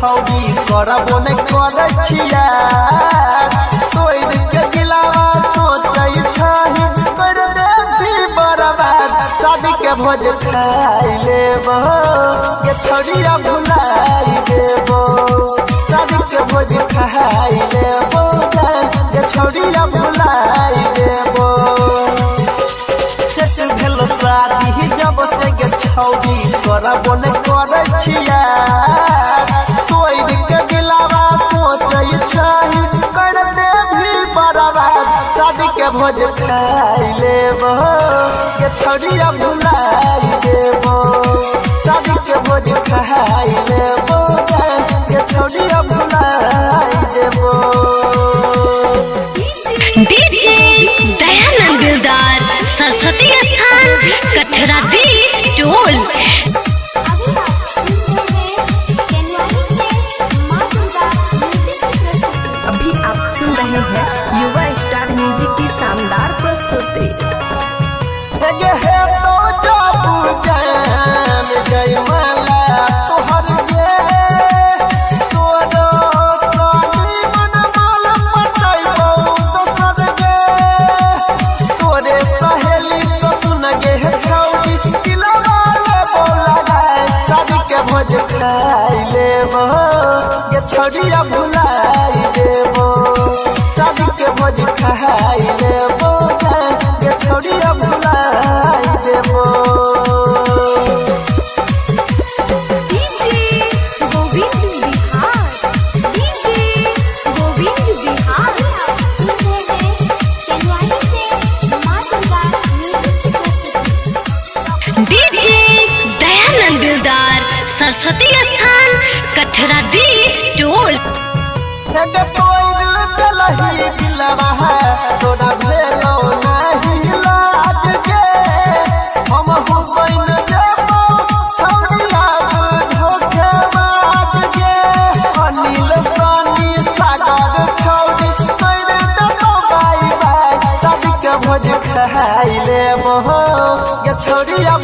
छौड़ी करबो ने करे छिया तोड़ के दिलावा सोचै छही कर दे भी बर्बाद शादी के भोज खाई लेबो ये छौड़िया भुलाई देबो शादी के भोज खाई लेबो ये छौड़िया भुलाई देबो सेट भेल शादी जब से गे छौड़ी करबो ने करे छिया तोड़ के दिलावा सोचै छही कर दे भी बर्बाद शादी के भोज खाई लेबो ये छौड़िया भुलाई देबो शादी के भोज खाई लेबो ये छौड़िया भुलाई देबो। डीजे दयानंद दिलदार सरस्वती स्थान कठरा डी टोल। अभी आप सुन रहे हैं युवा स्टार म्यूजिक की शानदार प्रस्तुति। खाई लेबो ये छौड़िया भुलाई देबो शादी के भोज खाई लेबो ये छौड़िया भुलाई देबो। डीजे दयानंद दिलदार सरस्वती स्थान कठरा डी टोल। दलही दिलवा तोरा भेलो नहीं लाज के हम हो बन जेबो छौड़िया धोखेबाज के अनिल सनी सागर छौड़ी कर देबो बाई बाई शादी के भोज खाई लेबो ये छौड़िया